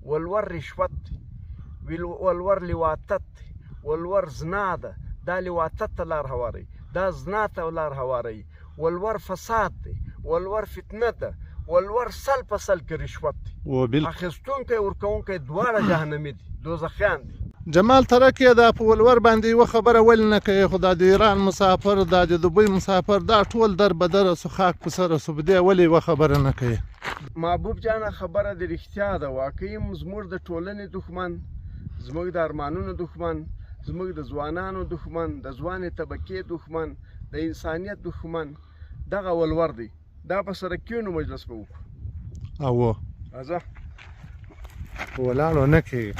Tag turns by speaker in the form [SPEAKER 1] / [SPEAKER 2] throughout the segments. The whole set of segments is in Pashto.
[SPEAKER 1] ولور رشوت دی، ولور لواطت دی، ولور زنا ده، دا لواطت ته لار هواروي، دا زنا ته لار هواروي، ولور فساد دی، ولور فتنه ده، ولور سل په سل کې رشوت دی. اخیستونکی ورکوونکی دواړه جهنمي دي، دوزخیان دي.
[SPEAKER 2] جمال ترکیه دا په ولور باندې یوه خبره ولې نه کوي؟ خو دا د ایران مسافر، دا د دوبۍ مسافر، دا ټول در بدره سو، خاک په سره سو، دې ولې یوه خبره نه کوي؟
[SPEAKER 1] محبوب جانه خبره د رښتیا ده، واقعي زموږ د ټولنې دښمن، زموږ د ارمانونو دښمن، زموږ د ځوانانو دښمن، د ځوانې طبقې دښمن، د انسانیت دښمن دغه ولور دی. دا په سره کینو مجلس به وکړو. راځه
[SPEAKER 2] ولاړو نه کوي.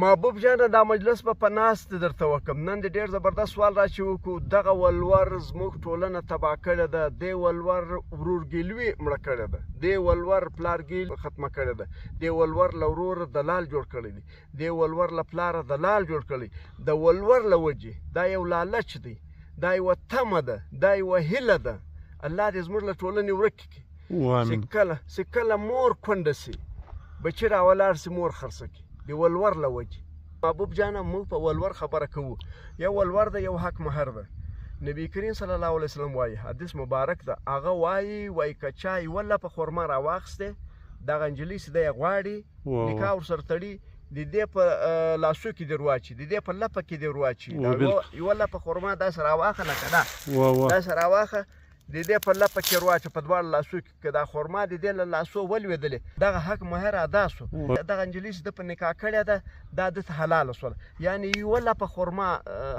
[SPEAKER 1] محبوب جانه دا مجلس به په ناستې درته وکړم. نن د ډېر زبردست سوال راچې وکړو. دغه ولور زموږ ټولنه تباه کړې ده، دې ولور ورورګلوي مړه کړې ده، دې ولور پلارګیلي ختمه کړې ده، دې ولور له وروره دلال جوړ کړی دی، دې ولور له پلاره دلال جوړ کړی. د ولور له وجې دا یو لالچ دی، دا یوه تمه ده، دا یوه هیله ده. الله دې زموږ له ټولنې ورک کړي. چې کله مور کونډه سي، بچی راولاړ سي، مور خرڅه کړي د ولور له وجې. محبوب جانه موږ په ولور خبره کوو. یو ولور ده، یو حق مهر ده. نبی کریم صلی الله علیه وسلم وایي، حدیث مبارک ده، هغه وایي که چا یوه لپه خرما راواخیستې، دغه نجلۍ چې دی یې غواړي، نکاح ورسره تړي، د دې په لاسو کې دې ورواچي، د دې په لپه کې دې ورواچي. یوه لپه خرما داسې راواخه لکه دا، داسې راواخه، د دې په لپه کې ورواچه په دواړو لاسو کې، که دا خرما د دې له لاسو ولوېدلې، دغه حق مهر ادا سو. دغه نجلۍ چې ده په نکاح کړې ده، دا ده ته حلاله سوله. یعنې یوه لپه خرما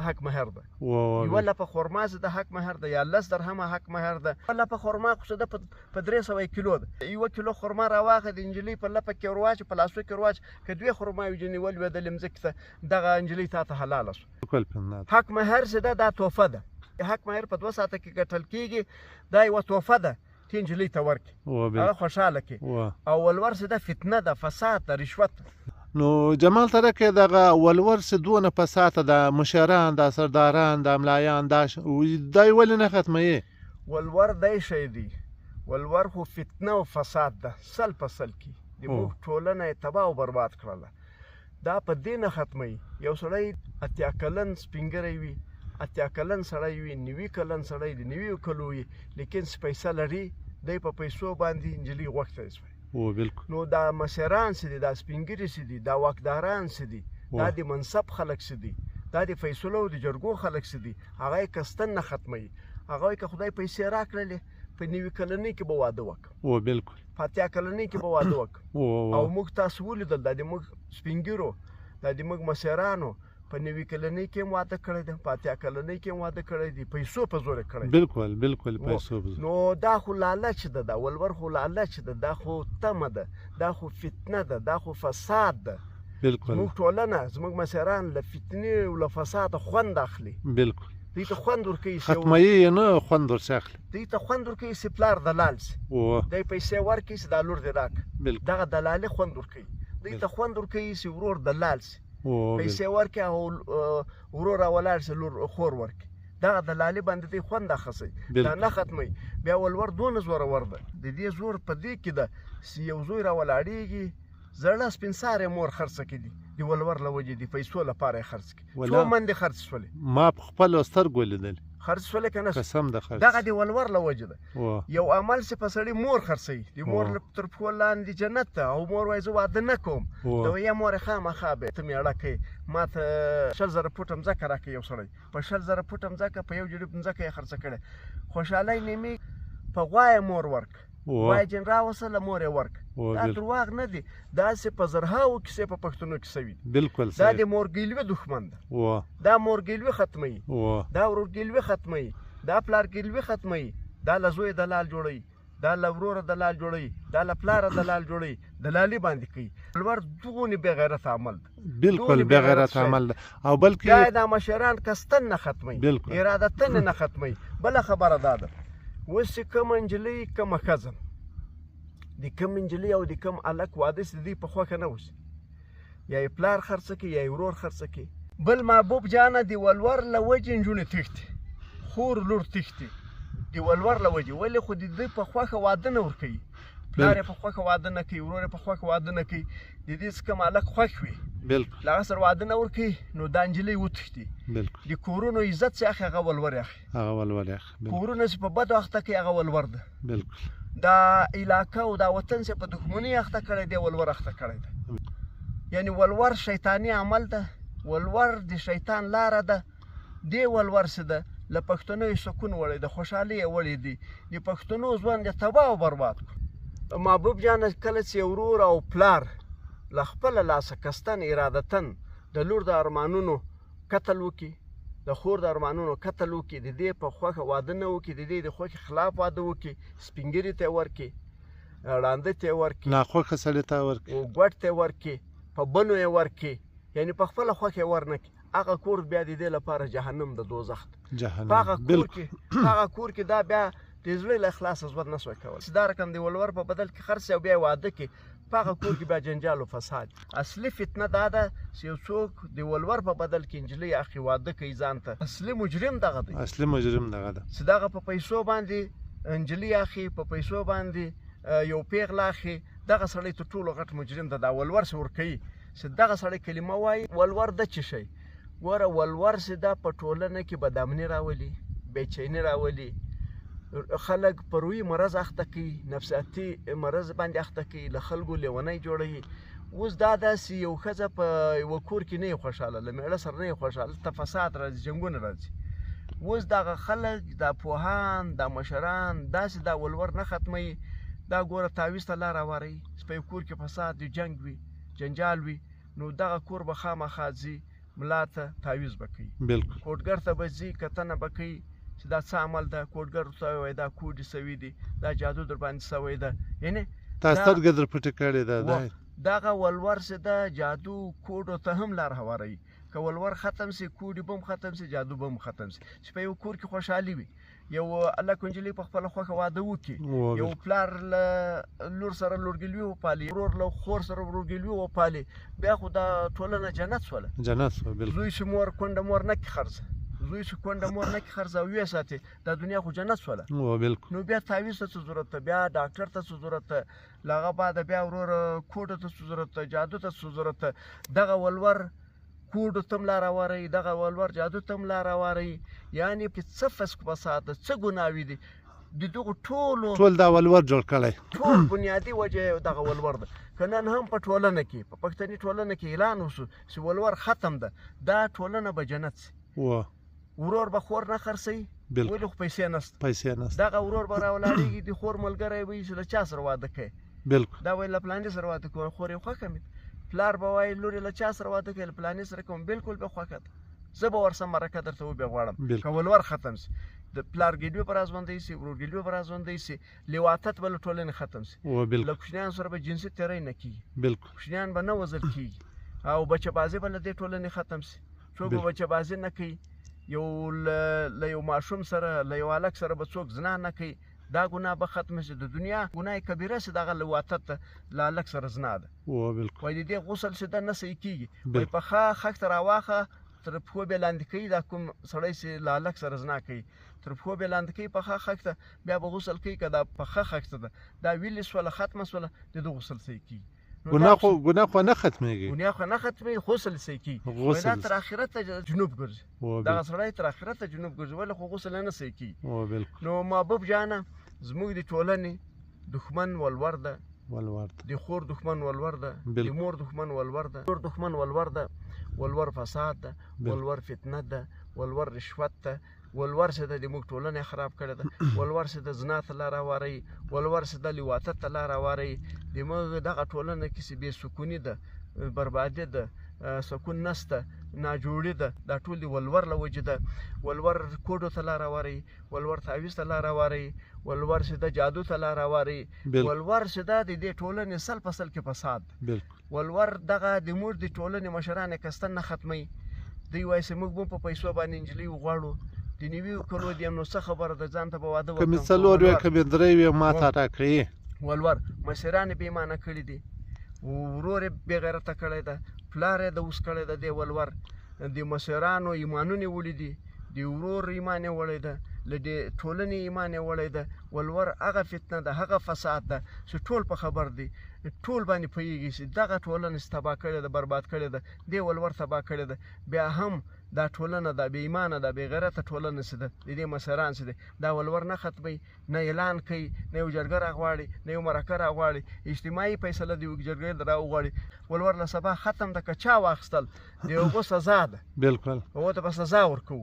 [SPEAKER 1] حق مهر ده، یوه لپه خرما چې ده حق مهر ده، یا 10 درهمه حق مهر ده. یوه لپه خرما خو چې ده په 300 کیلو ده. یوه کیلو خرما راواخه، د نجلۍ په لپه کې ورواچه، په لاسو کې ورواچه، که 2 خرماوې جنې ولوېدلې مځکې ته، دغه نجلۍ تا ته حلاله سو. حق مهر چې ده دا تحفه ده. حق مهر په 2 ساعته کې ګټل کېږي، دا یوه تحفه ده، ته نجلۍ ته ورکړي، هغه خوشحاله کړي. او ولور چې ده فتنه ده، فساد ده، رشوت ده.
[SPEAKER 2] نو جمال ترکیه دغه ولور چې دونه فساده ده، مشران، دا سرداران، دا ملایان، دا یې ولې نه ختموي؟
[SPEAKER 1] ولور دی شی دی، ولور خو فتنه او فساد ده، سل په سل کې د موږ ټولنه یې تباه او برباد کړله. دا په دې نه ختموي. یو سړی 80 کلن سپینګری وي، 80 کلن سړی وي، 90 کلن سړی د 90 کلو وي، لیکن پیسه لري، دی په پیسو باندې نجلۍ غوښتی شوی. نو دا مشران څه دي، دا سپینګري څه دي، دا واکداران څه دي، دا د منصب خلک څه دي، دا د فیصلو او د جرګو خلک څه دي، هغه یې کستن نه ختموي. هغه یې که خدای پیسې راکړلې، په 90 کلنۍ کې به واده وکړم، په 80 کلنۍ کې به واده وکړم. او موږ تاسو ولیدل، دا د موږ سپینګرو، دا د موږ مشرانو په 90 کلنۍ کې هم واده کړی دی، په 80 کلنۍ کې هم واده کړی دی، پیسو په زور یې کړی.
[SPEAKER 2] بالکل پیسو په زور.
[SPEAKER 1] نو دا خو لالچ ده، دا ولور خو لالچ ده، دا خو تمه ده، دا خو فتنه ده، دا خو فساد ده. زموږ ټولنه، زموږ مشران له فتنې او له فساده خوند اخلي. دوی ته خوند ورکوي،
[SPEAKER 2] ختموي یې نه، خوند ورڅخه اخلي.
[SPEAKER 1] دوی ته خوند ورکوي چې پلار دلال سي، دی پیسې ورکوي چې دا لور دې راکړه، دغه دلالي خوند ورکوي. دوی ته خوند ورکوي چې ورور دلال سي، پیسې ورکړي او ورور راولاړ سي، لور خور ورکړي، دغه دلالي باندې دوی خوند اخلي. دا نه ختموي. بیا ولور دونه زورور ده، د دې زور په دې کې ده چې یو زوی راولاړېږي، زړه سپین سارې مور خرڅه کړي، د ولور له وجې د پیسو لپاره یې خرڅ کړي. څو منډې خرڅ شولې،
[SPEAKER 2] ما په خپلو سترګو لیدل،
[SPEAKER 1] خرڅ شولې که نه؟
[SPEAKER 2] قسم ده خرڅ.
[SPEAKER 1] دغه د ولور له وجې ده. یو عمل چې په سړي مور خرڅوي، د مور تر پښو لاندې جنت ته، او مور وایي زه واده نه کوم، د وایي یا مورې خامخا به ته مېړه کوې، ما ته 20,000 فوټه مځکه راکړې. یو سړی په 20,000 فوټه مځکه، په 1 جریب مځکه یې خرڅه کړې. خوشحالۍ نیمې په غوا یې مور ورک، غوا یې جن راوسله، مور یې ورک. دا درواغ نه دي، داسې په زرهاوو کیسې په پښتنو کې سوي دي. دا د مورګلوي دښمن ده، دا مورګلوي ختموي، دا ورورګلوي ختموي، دا پلارګلوي ختموي، دا له زوی دلال جوړوي، دا له وروره دلال جوړوي، دا له پلاره دلال جوړوي، دلالي باندې کوي. ولور دغونې بې غیرت عمل ده،
[SPEAKER 2] بالکل بې غیرت عمل ده. او بلکې
[SPEAKER 1] دا مشران کستن نه ختموي، ارادتن نه ختموي. بله خبره دا ده، اوس چې کومه نجلۍ، کومه ښځه، د کوم نجلۍ او د کوم هلک واده چې د دوی په خوښه نه اوسي، یا یې پلار خرڅه کړي، یا یې ورور خرڅه کړي. بل محبوب جانه د ولور له وجې نجونې تښتي، خور لور تښتي، د ولور له وجې. ولې؟ خو د دوی په خوښه واده نه ورکوي، پلار یې په خوښه واده نه کوي، ورور یې په خوښه واده نه کوي، د دې څخه مالک خوښ وي
[SPEAKER 2] بالکل
[SPEAKER 1] له هغه سره واده نه ورکوي، نو دا نجلۍ وتښتي.
[SPEAKER 2] بالکل
[SPEAKER 1] د کورونو عزت چې اخلي هغه ولور یې اخلي،
[SPEAKER 2] هغه ولور یې اخلي.
[SPEAKER 1] کورونه چې په بد وخته کې هغه ولور ده.
[SPEAKER 2] بالکل
[SPEAKER 1] دا علاقه او دا وطن چې په دښمنۍ اخته کړی دی ولور اخته کړی ده. یعنی ولور شیطاني عمل ده، ولور د شیطان لاره ده. دې ولور څه ده له پښتنو یې سکون وړی د خوشحالۍ یې وړی دی، د پښتنو ژوند یې تباه او برباد کړو. محبوب جانه کله چې ورور او پلار له خپله لاسه کستن ارادتن د لور د ارمانونو قتل وکړي، د خور د ارمانونو قتل وکړي، د دې په خوښه واده نه وکړي، د دې د خوښې خلاف واده وکړي، سپین ږیري ته یې ورکړي، ړانده ته یې ورکړي،
[SPEAKER 2] ناخوښه سړي ته ورکړي،
[SPEAKER 1] ګوټ ته یې ورکړي، په بنو یې ورکړي، یعنی په خپله خوښه یې ورنکړي، هغه کور بیا د دې لپاره جهنم د دوزخ ده. په هغه کور کې دا بیا د زړه له اخلاصه ژوند نه سوی کولی. دا رقم د ولور په بدل کې خرڅ او بیا واده کې په هغه کور کې بیا جنجال او فساد. اصلي فتنه دا ده چې یو څوک د ولور په بدل کې نجلۍ اخلي واده کوي ځان ته. اصلي مجرم دغه دی،
[SPEAKER 2] اصلي مجرم دغه ده
[SPEAKER 1] چې دغه په پیسو باندې نجلۍ اخلي، په پیسو باندې یو پیغله اخلي، دغه سړی تر ټولو غټ مجرم ده. دا ولور چې ورکوي چې دغه سړی کلمه وایي ولور ده څه شی. ګوره ولور چې دا په ټولنه کې بدامني راولي، بېچیني راولي، خلک په روحي مرض اخته کوي، نفسیاتي مرض باندې اخته کوي، له خلکو لیونی جوړوي. اوس دا داسې یو ښځه په یوه کور کې نه یې خوشحاله، له میړه سره نه یې خوشحاله، ته فساد راځي، جنګونه راځي. اوس دغه خلک دا پوهان دا مشران داسې دا ولور نه ختموي. دا ګوره تعویض ته لار هواروي، چې په یو کور کې فساد وي، جنګ وي، جنجال وي، نو دغه کور به خامخا ځي ملا ته تعویض به کوي،
[SPEAKER 2] بالکل
[SPEAKER 1] کوټګر ته به ځي کتنه به کوي چې دا څه عمل ده، کوټګر ورته وایي دا کوډې سوي دي، دا جادو در باندې سوی ده. یعنې
[SPEAKER 2] تا سترګې در پټې کړې ده.
[SPEAKER 1] دغه ولور چې ده جادو کوډو ته هم لار هواروي. که ولور ختم سي، کوډې به هم ختم سي، جادو به هم ختم سي، چې په یو کور کې خوشحالي وي. یو الله کنجلي په خپله خوښه واده وکړي، یو پلار له لور سره لورګلوي وپالي، ورور له خور سره ورورګلوي وپالي، بیا خو دا ټولنه جنت شوله.
[SPEAKER 2] جنت شوه. بالکل
[SPEAKER 1] زوی چې مور کونډه مور نه کړي خرڅه، زوی چې کونډه مور نه کړي خرڅه او ویې ساتي، دا دنیا خو جنت شوله.
[SPEAKER 2] بالکل
[SPEAKER 1] نو بیا تعویض ته څه ضرورت ده، بیا ډاکټر ته څه ضرورت ده، له هغه بعده بیا ورور کوډو ته څه ضرورت ده، جادو ته څه ضرورت ده. دغه ولور کوډو ته هم لار هواروي، دغه ولور جادو ته هم لار هواروي. یعنې کې څه فسق فساد ده، څه ګناوي دي، د دغو
[SPEAKER 2] ټول دا ولور جوړ کړی،
[SPEAKER 1] ټول بنیادي وجه دغه ولور ده. که نن هم په ټولنه کې په پښتني ټولنه کې اعلان وشو چې ولور ختم ده، دا ټولنه به جنت سي. ورور به خور نه خرڅوي، ولې خو پیسې نشته. دغه ورور به راولاړېږي، د خور ملګری به وي چې له چا سره واده کوي،
[SPEAKER 2] بالکل
[SPEAKER 1] دا وایي له پلاني سره واده کوم، خور یې خوښه مې. پلار به وایي لور یې له چا سره واده کوي، له پلاني سره کوم، بالکل به خوښه ده، زه به ورسره مرکه درته وبې غواړم. که ولور ختم سي، د پلار ګیډوي به راژوندی سي، ورور ګیډوي به راژوندی سي، لیواطت به له ټولنې ختم سي، له کوچنیانو سره به جنسي تېری نه کېږي، کوچنیان به نه وژل کېږي، او بچه بازي به له دې ټولنې ختم سي. څوک به بچه بازي نه کوي، یو له یو ماشوم سره له یو هلک سره به څوک زنا نه کوي، دا ګناه به ختمه شي. د دنیا ګناه کبیره چې دغه لیواطت ته له هلک سره زنا ده. وایي د دې غسل چې ده نه صحیح کېږي، وایي پخه خښ ته راواخه تر پښو بې لاندې کوي، دا کوم سړی چې له هلک سره زنا کوي تر پښو بې لاندې کوي پخه خښ ته، بیا به غسل کوي. که دا پخه خښ ته ده دا ویلې شوله ختمه شوله، د ده غسل صحیح کېږي.
[SPEAKER 2] ګناه خو نه ختمېږي،
[SPEAKER 1] ګناه خو نه ختمېږي، غسل صحیح کېږي. دا تر آخرته جنوب ګرځي، دغه سړی تر آخرته جنوب ګرځي، ولې خو غسل نه صحیح کېږي. نو محبوب جانه زموږ د ټولنې دښمن ولور ده، د خور دښمن ولور ده، د مور دښمن ولور ده، د دښمن ولور ده، ولور فساد ده، ولور فتنه ده، ولور رشوت ده، ولور چې ده د موږ ټولنه خراب کړې ده، ولور چې د زنا ته لار هواروي، ولور چې د لیواطت ته لار هواروي. د موږ دغه ټولنه کې چې بې سکوني ده، بربادي ده، سکون نشته، ناجوړي ده، دا ټول د ولور له وجې ده. ولور کوډو ته لار هواروي، ولور تعویض ته لار هواروي، ولور چې ده جادو ته لار هواروي، ولور چې ده د دې ټولنې سل په سل کې فساد. ولور دغه د موږ د ټولنې مشران یې کستن نه ختموي. دوی وایي چې موږ به په پیسو باندې نجلۍ وغواړو، د نوي کلو د نو څه خبره ده، ځان ته به واده وکړم،
[SPEAKER 2] که مې څلور وي که مې درې وي ما ته راکړي.
[SPEAKER 1] ولور مشران یې بې ایمانه کړي دي، ورور یې بې غیرته کړی ده، پلار یې د اوس کړی ده. د ولور د مشرانو ایمانونه یې وړي دي، د ورور ایمان یې وړی ده، له دې ټولنې ایمان یې وړی ده. ولور هغه فتنه ده، هغه فساد ده چې ټول په خبر دي، ټول باندې پوهېږي چې دغه ټولنه چې تباه کړې ده، برباد کړې ده، دې ولور تباه کړې ده. بیا هم دا ټولنه ده بې ایمانه ده، بې غیرته ټولنه چې ده، د دې مشران چې دی دا ولور نه ختموي، نه اعلان کوي، نه یو جرګه راغواړي، نه یو مرکه راغواړي، اجتماعي فیصله د یو جرګې راوغواړي. ولور له سبا ختم ده، که چا واخیستل د یو سزا ده،
[SPEAKER 2] بالکل
[SPEAKER 1] هغو ته به سزا ورکوو.